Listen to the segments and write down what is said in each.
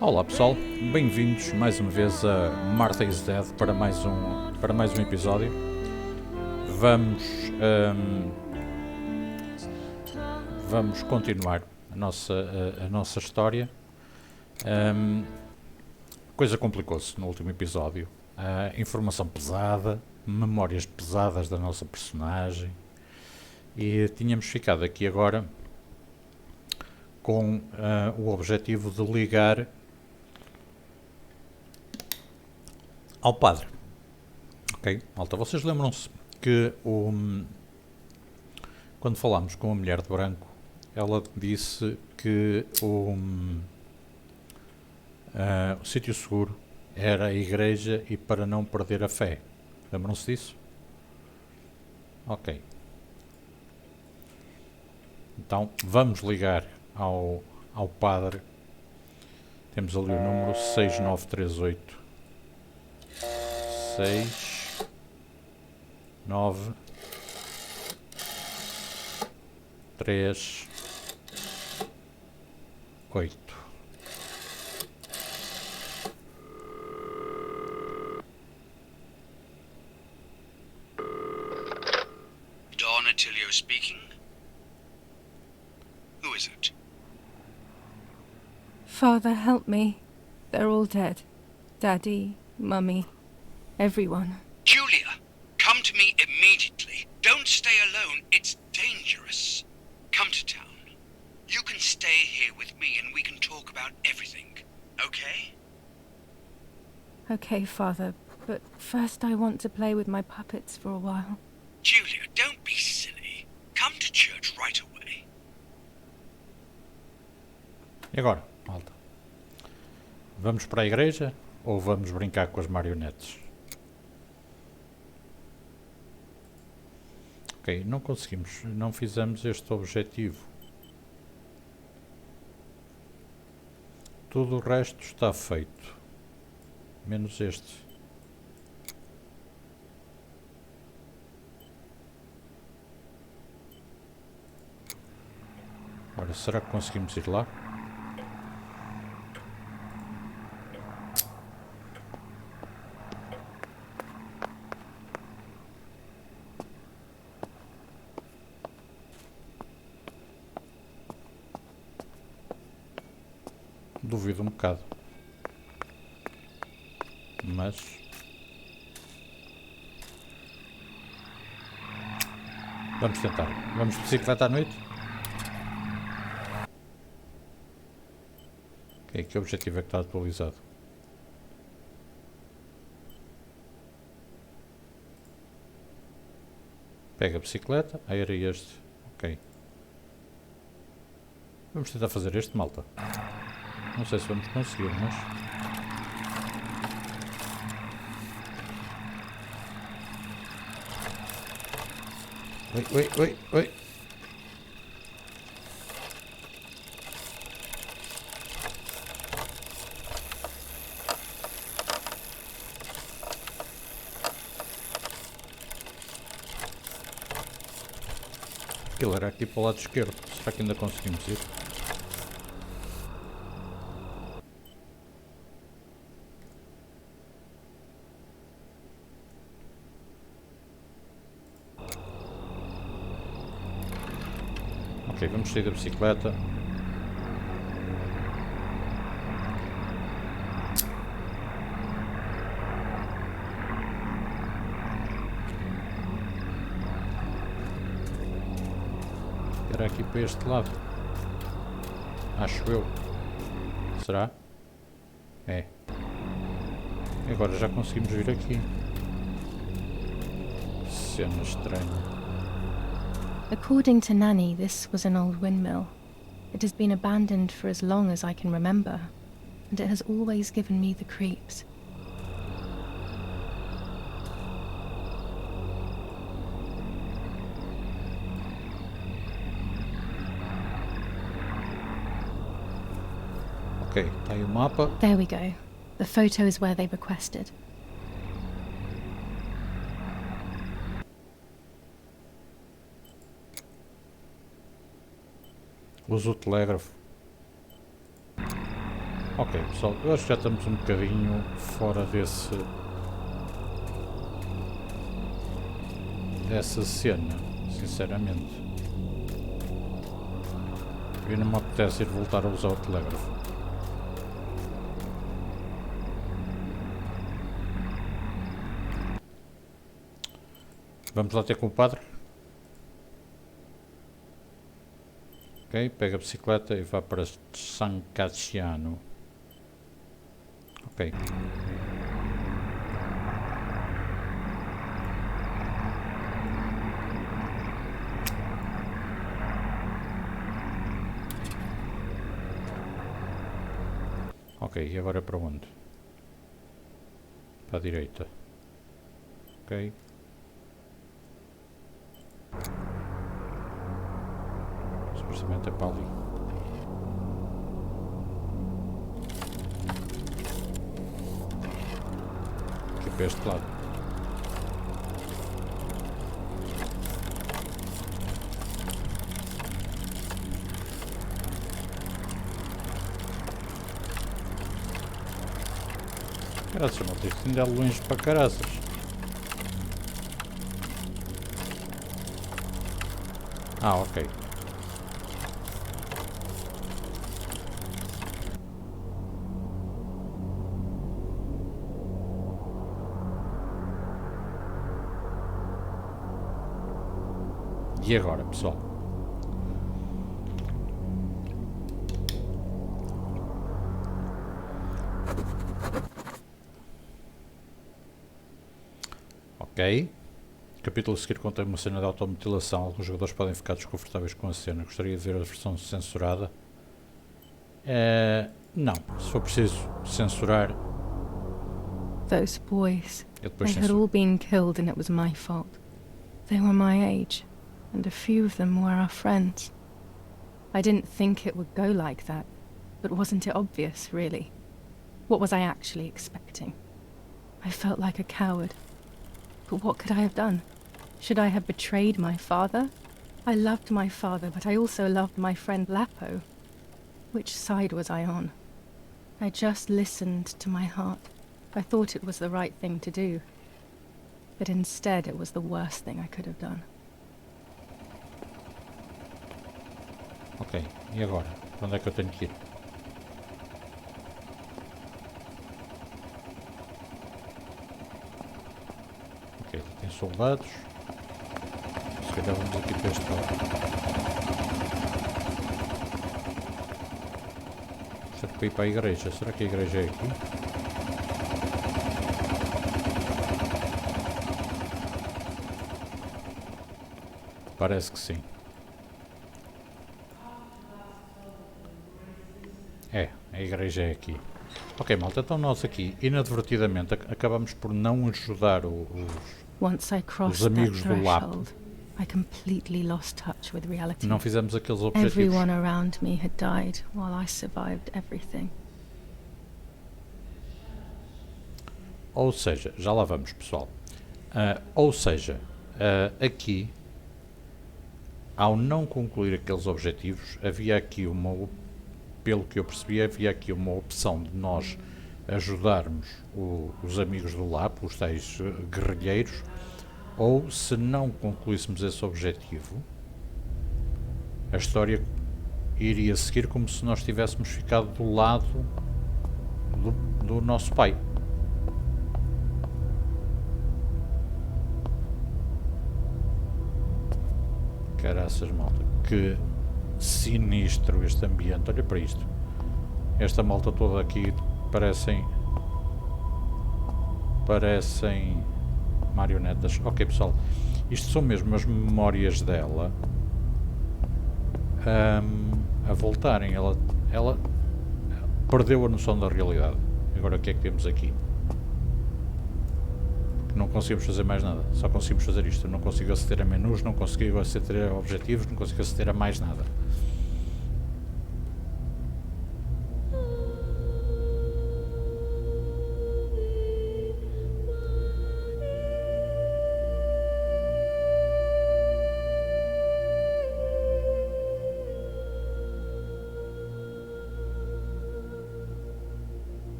Olá pessoal, bem-vindos mais uma vez a Martha is Dead para mais um episódio. Vamos, ahm, vamos continuar a nossa história. Coisa complicou-se no último episódio. Informação pesada, memórias pesadas da nossa personagem e tínhamos ficado aqui agora com o objetivo de ligar ao padre. Ok, malta, vocês lembram-se que quando falámos com a mulher de branco, ela disse que o sítio seguro era a igreja e para não perder a fé. Lembram-se disso? Ok. Então vamos ligar ao padre. Temos ali o número 6938. 6 9 3 8. Don Attilio speaking. Who is it? Father, help me. They're all dead. Daddy, Mummy, everyone. Julia, come to me immediately. Don't stay alone. It's dangerous. Come to town. You can stay here with me and we can talk about everything. Okay? Okay, Father, but first I want to play with my puppets for a while. Julia, don't be silly. Come to church right away. E agora, malta? Vamos para a igreja ou vamos brincar com as marionetes? Ok, não conseguimos, não fizemos este objetivo. Tudo o resto está feito, menos este. Ora, será que conseguimos ir lá? Duvido um bocado. Mas... vamos tentar. Vamos de bicicleta à noite? Ok, que objetivo é que está atualizado? Pega a bicicleta. Ah, era este. Ok. Vamos tentar fazer este, malta. Não sei se vamos conseguir, mas... Oi. Aquilo era aqui para o lado esquerdo. Será que ainda conseguimos ir? Ok, vamos sair da bicicleta. Era aqui para este lado. Acho eu. Será? É. E agora já conseguimos vir aqui. Cena estranha. According to Nanny, this was an old windmill. It has been abandoned for as long as I can remember, and it has always given me the creeps. Ok, está aí o mapa. There we go. The photo is where they requested. Usa o telégrafo. Ok, pessoal, eu acho que já estamos um bocadinho fora dessa cena, sinceramente. E não me apetece ir voltar a usar o telégrafo. Vamos lá ter com o padre. Ok, pega a bicicleta e vá para San Cassiano. Ok. Ok, e agora para onde? Para a direita. Ok. Supostamente é para ali. Aqui para este lado. Caraças, malta, isto ainda é longe para caraças. Ah, ok. E agora, pessoal? Ok. O capítulo a seguir contém uma cena de automutilação. Alguns jogadores podem ficar desconfortáveis com a cena. Gostaria de ver a versão censurada. Não. Se for preciso censurar, Those boys, eu depois they had censuro. all been killed and it was my fault. They were my age, and a few of them were our friends. I didn't think it would go like that, but wasn't it obvious, really? What was I actually expecting? I felt like a coward. But what could I have done? Should I have betrayed my father? I loved my father, but I also loved my friend Lapo. Which side was I on? I just listened to my heart. I thought it was the right thing to do. But instead it was the worst thing I could have done. Ok. E agora? Para onde é que eu tenho que ir? Ok. Tem soldados. Se calhar vamos aqui para este lado. Isto é para ir para a igreja. Será que a igreja é aqui? Parece que sim. É, a igreja é aqui. Ok, malta, então nós aqui, inadvertidamente, acabamos por não ajudar Once I os crossed that amigos do Lapo. threshold, I completely lost touch with reality. Não fizemos aqueles objetivos. Everyone around me had died while I survived everything. Ou seja, já lá vamos, pessoal. Ou seja, aqui, ao não concluir aqueles objetivos, havia aqui pelo que eu percebi, havia aqui uma opção de nós ajudarmos os amigos do Lapo, os tais guerrilheiros, ou se não concluíssemos esse objetivo, a história iria seguir como se nós tivéssemos ficado do lado do nosso pai. Caraças, malta, que sinistro este ambiente. Olha para isto. Esta malta toda aqui parecem marionetas. Ok, pessoal, isto são mesmo as memórias dela a voltarem. Ela perdeu a noção da realidade. Agora o que é que temos aqui? Não conseguimos fazer mais nada, só conseguimos fazer isto. Eu não consigo aceder a menus, não consigo aceder a objetivos, não consigo aceder a mais nada.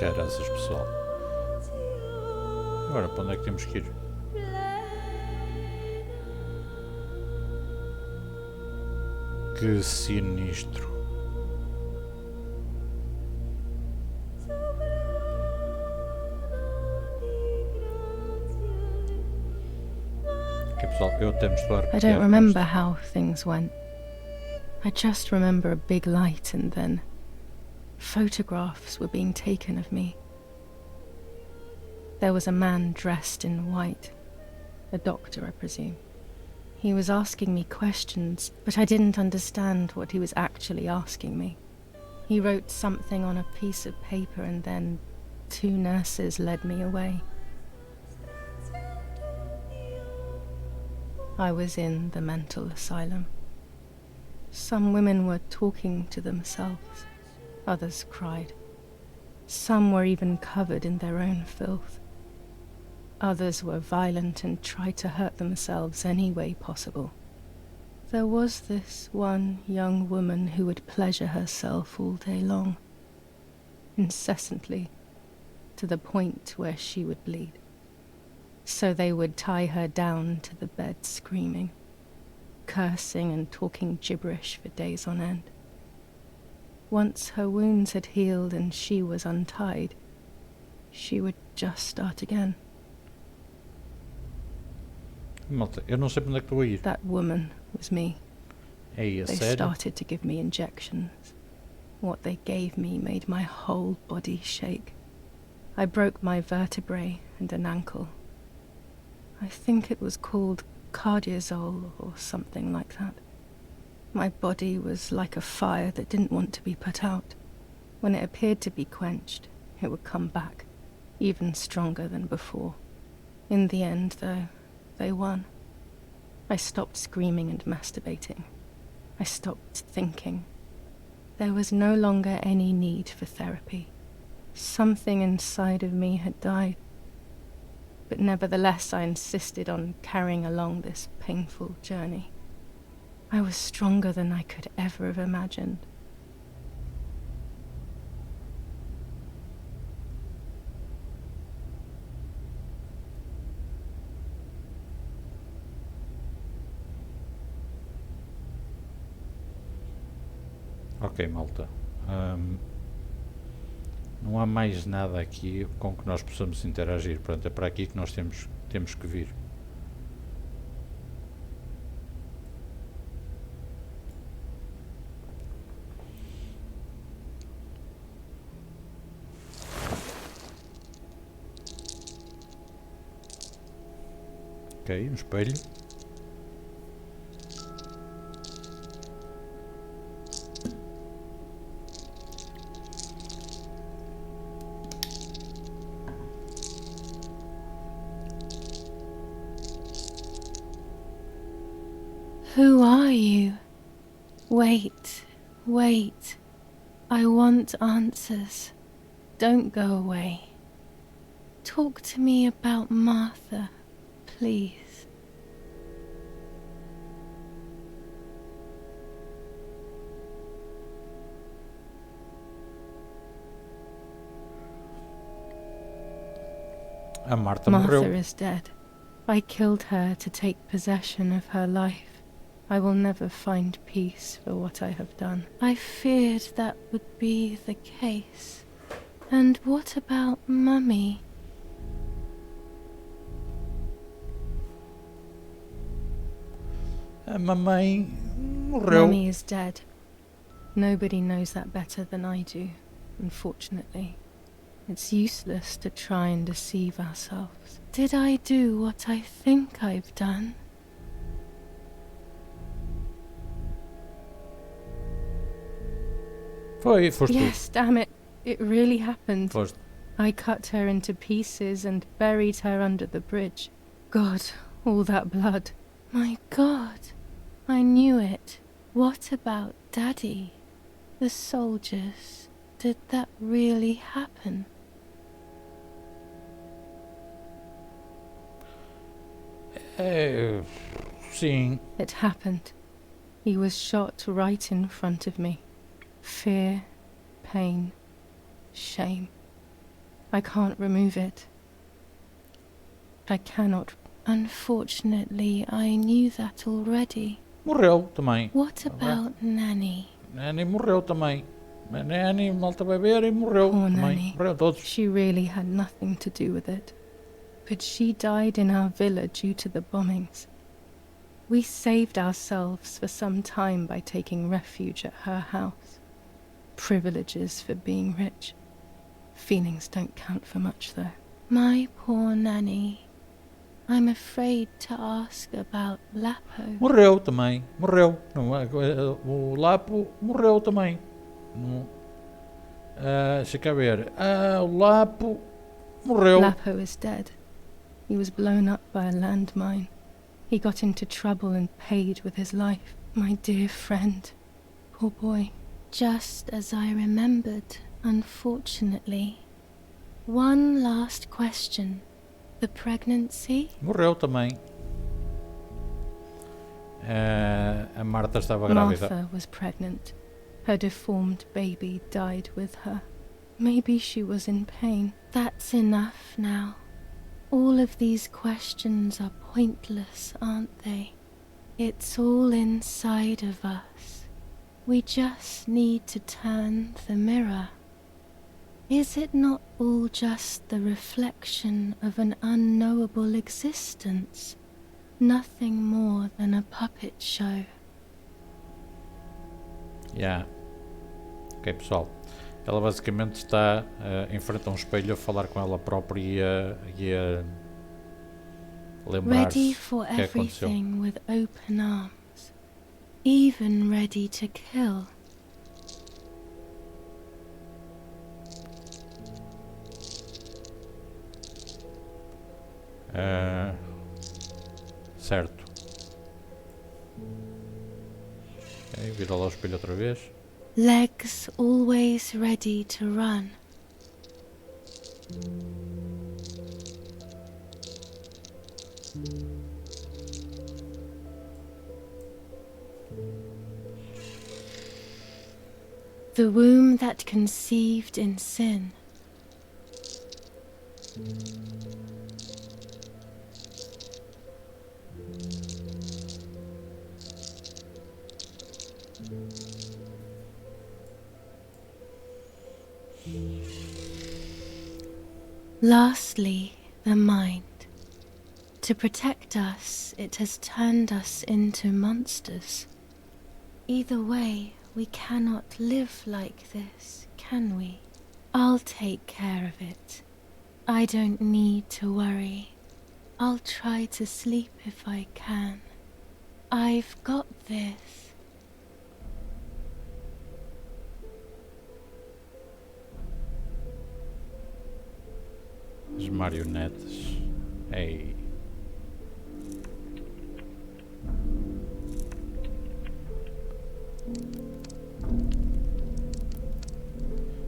Caraças, pessoal. Agora, para onde é que temos que ir? Que sinistro. Ok, pessoal, eu até me estou a I arrepiar don't com remember isto. how things went. I just remember a big light and then photographs were being taken of me. There was a man dressed in white, a doctor, I presume. He was asking me questions, but I didn't understand what he was actually asking me. He wrote something on a piece of paper and then 2 nurses led me away. I was in the mental asylum. Some women were talking to themselves. Others cried. Some were even covered in their own filth. Others were violent and tried to hurt themselves any way possible. There was this one young woman who would pleasure herself all day long, incessantly, to the point where she would bleed. So they would tie her down to the bed screaming, cursing and talking gibberish for days on end. Once her wounds had healed and she was untied, she would just start again. Malta, eu não sei para onde é que estou a ir. That woman was me. Ei, a They sério? started to give me injections. What they gave me made my whole body shake. I broke my vertebrae and an ankle. I think it was called cardiazole or something like that. My body was like a fire that didn't want to be put out. When it appeared to be quenched, it would come back, even stronger than before. In the end, though, they won. I stopped screaming and masturbating. I stopped thinking. There was no longer any need for therapy. Something inside of me had died. But nevertheless, I insisted on carrying along this painful journey. I was stronger than I could ever have imagined. Ok, malta. Não há mais nada aqui com que nós possamos interagir. Portanto, é para aqui que nós temos que vir. Ok, um espelho. Who are you? Wait, wait. I want answers. Don't go away. Talk to me about Martha, please. A Marta Martha morreu. is dead. I killed her to take possession of her life. I will never find peace for what I have done. I feared that would be the case. And what about Mummy? A mamãe morreu. Mummy is dead. Nobody knows that better than I do, unfortunately. It's useless to try and deceive ourselves. Did I do what I think I've done? Foste Yes, damn it. It really happened. tu. Foste. I cut her into pieces and buried her under the bridge. God, all that blood. My God, I knew it. What about Daddy? The soldiers? Did that really happen? Sim. It happened. He was shot right in front of me. Fear, pain, shame. I can't remove it. I cannot. Unfortunately, I knew that already. Morreu também. What about Nanny? Nanny morreu também. A Nanny, malta vai ver, e morreu Poor também. Nanny. Morreu todos. She really had nothing to do with it. But she died in our villa due to the bombings. We saved ourselves for some time by taking refuge at her house. Privileges for being rich. Feelings don't count for much, though. My poor Nanny. I'm afraid to ask about Lapo. Morreu também. Morreu. Não, o Lapo morreu também. Não, deixa cá ver. O Lapo morreu. Lapo is dead. He was blown up by a landmine. He got into trouble and paid with his life. My dear friend. Poor boy. Just as I remembered, unfortunately. One last question. The pregnancy? Morreu também. A Marta estava grávida. Martha was pregnant. Her deformed baby died with her. Maybe she was in pain. That's enough now. All of these questions are pointless, aren't they? It's all inside of us. We just need to turn the mirror. Is it not all just the reflection of an unknowable existence? Nothing more than a puppet show. Yeah. Ok, pessoal. Ela basicamente está em frente a um espelho a falar com ela própria e a lembrar-se Ready for o que aconteceu. everything with open arms. Even ready to kill. Certo. Ok, vira lá o espelho outra vez. Legs always ready to run. The womb that conceived in sin. Lastly, the mind. To protect us, it has turned us into monsters. Either way, we cannot live like this, can we? I'll take care of it. I don't need to worry. I'll try to sleep if I can. I've got this. As marionetes. Ei.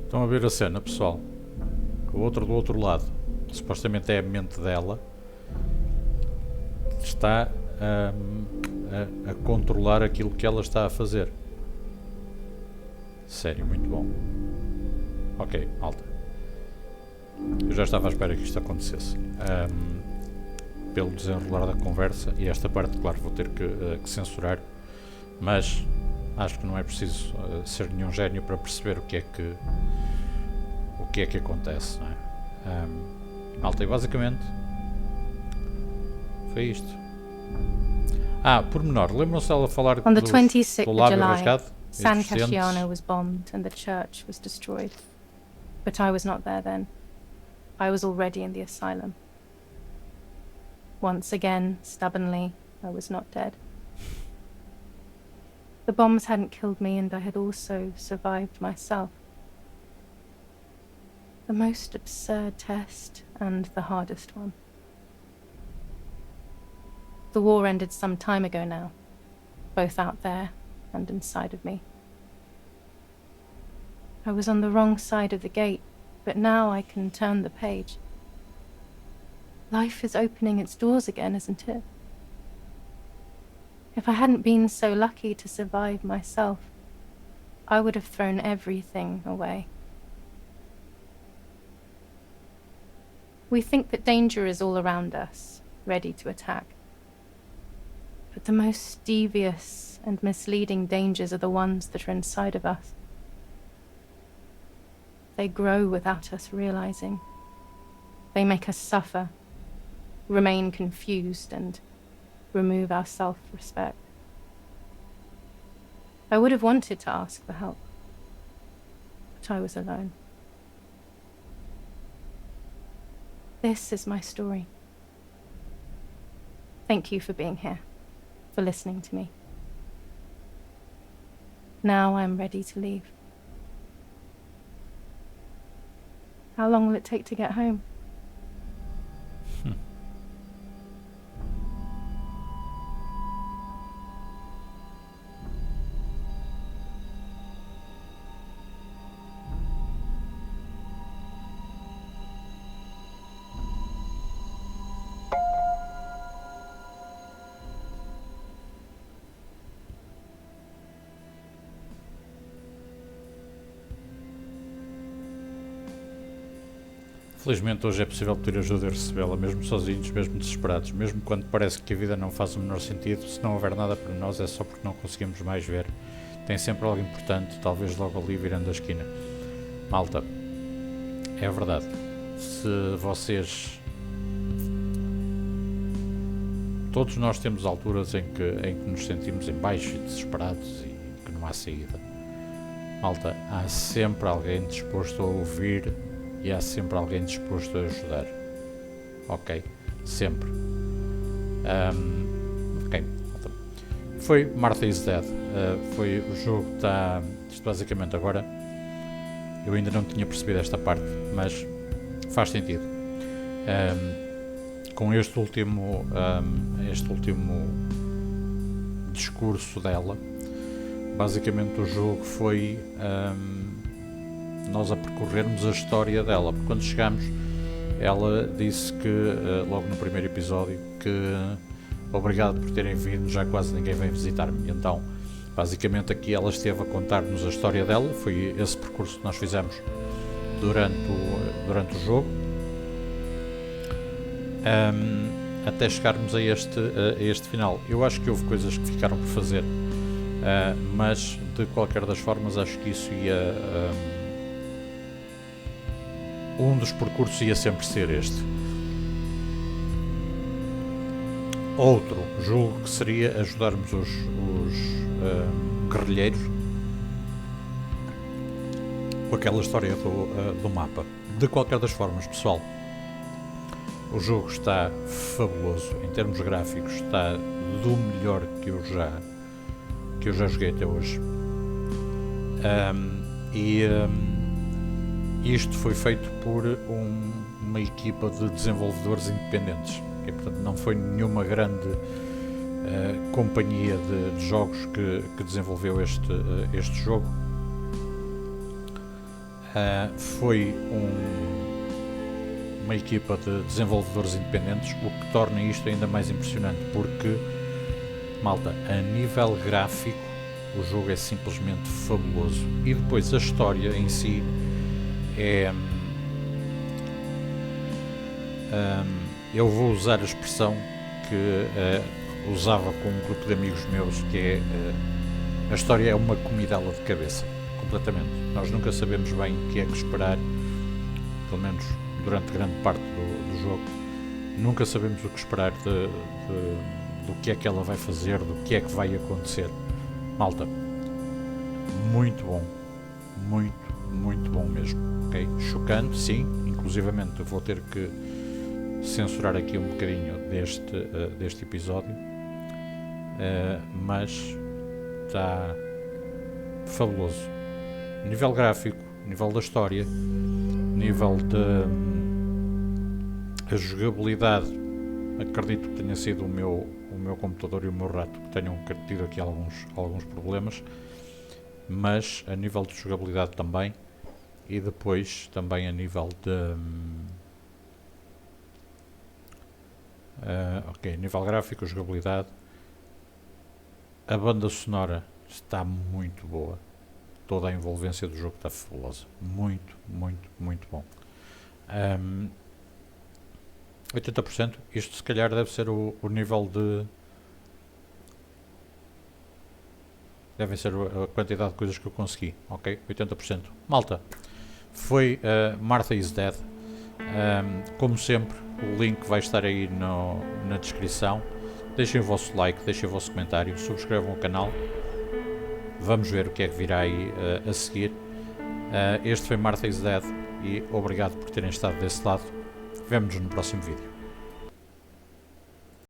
Estão a ver a cena, pessoal? O outro do outro lado, supostamente é a mente dela, está a controlar aquilo que ela está a fazer. Sério, muito bom. Ok, malta. Eu já estava à espera que isto acontecesse. Pelo desenrolar da conversa, e esta parte, claro, vou ter que censurar, mas acho que não é preciso ser nenhum gênio para perceber o que é que acontece, não é? Malta, e basicamente foi isto. Por menor, lembram-se dela falar On the do 26th of lábio July, rasgado? e San dos dentes? Casciano was bombed and the church was destroyed. But I was not there then. I was already in the asylum. Once again, stubbornly, I was not dead. The bombs hadn't killed me, and I had also survived myself. The most absurd test, and the hardest one. The war ended some time ago now, both out there and inside of me. I was on the wrong side of the gate, but now I can turn the page. Life is opening its doors again, isn't it? If I hadn't been so lucky to survive myself, I would have thrown everything away. We think that danger is all around us, ready to attack. But the most devious and misleading dangers are the ones that are inside of us. They grow without us realizing. They make us suffer, remain confused, and remove our self-respect. I would have wanted to ask for help, but I was alone. This is my story. Thank you for being here, for listening to me. Now I'm ready to leave. How long will it take to get home? Felizmente hoje é possível pedir ajuda e recebê-la, mesmo sozinhos, mesmo desesperados, mesmo quando parece que a vida não faz o menor sentido. Se não houver nada para nós é só porque não conseguimos mais ver. Tem sempre algo importante, talvez logo ali virando a esquina. Malta, é verdade. Se vocês... Todos nós temos alturas em que nos sentimos em baixo e desesperados e que não há saída. Malta, há sempre alguém disposto a ouvir e há sempre alguém disposto a ajudar. Ok? Sempre. Ok. Foi Martha is Dead. Foi o jogo que está... Isto basicamente agora... Eu ainda não tinha percebido esta parte, mas faz sentido. Com este último discurso dela, basicamente o jogo foi... nós a percorrermos a história dela, porque quando chegamos ela disse que logo no primeiro episódio que obrigado por terem vindo, já quase ninguém vem visitar-me. Então basicamente aqui ela esteve a contar-nos a história dela, foi esse percurso que nós fizemos durante o jogo, até chegarmos a este final. Eu acho que houve coisas que ficaram por fazer, mas de qualquer das formas acho que isso ia... um dos percursos ia sempre ser este. Outro, julgo que seria ajudarmos os guerrilheiros com aquela história do mapa. De qualquer das formas, pessoal, o jogo está fabuloso. Em termos gráficos está do melhor que eu já joguei até hoje. Isto foi feito por uma equipa de desenvolvedores independentes. E, portanto, não foi nenhuma grande companhia de jogos que desenvolveu este jogo. Foi uma equipa de desenvolvedores independentes, o que torna isto ainda mais impressionante, porque, malta, a nível gráfico o jogo é simplesmente fabuloso. E depois a história em si eu vou usar a expressão que usava com um grupo de amigos meus, que é a história é uma comidela de cabeça, completamente. Nós nunca sabemos bem o que é que esperar, pelo menos durante grande parte do jogo. Nunca sabemos o que esperar do que é que ela vai fazer, do que é que vai acontecer. Malta, muito bom, muito bom mesmo, ok? Chocante, sim, inclusivamente vou ter que censurar aqui um bocadinho deste episódio, mas está fabuloso. Nível gráfico, nível da história, nível a jogabilidade, acredito que tenha sido o meu computador e o meu rato que tenham tido aqui alguns problemas, mas a nível de jogabilidade também, e depois também a nível nível gráfico, jogabilidade, a banda sonora está muito boa, toda a envolvência do jogo está fabulosa, muito bom. 80%. Isto se calhar deve ser o nível de... Devem ser a quantidade de coisas que eu consegui. Ok? 80%. Malta, foi Martha is Dead. Como sempre, o link vai estar aí na descrição. Deixem o vosso like, deixem o vosso comentário, subscrevam o canal. Vamos ver o que é que virá aí a seguir. Este foi Martha is Dead e obrigado por terem estado desse lado. Vemo-nos no próximo vídeo.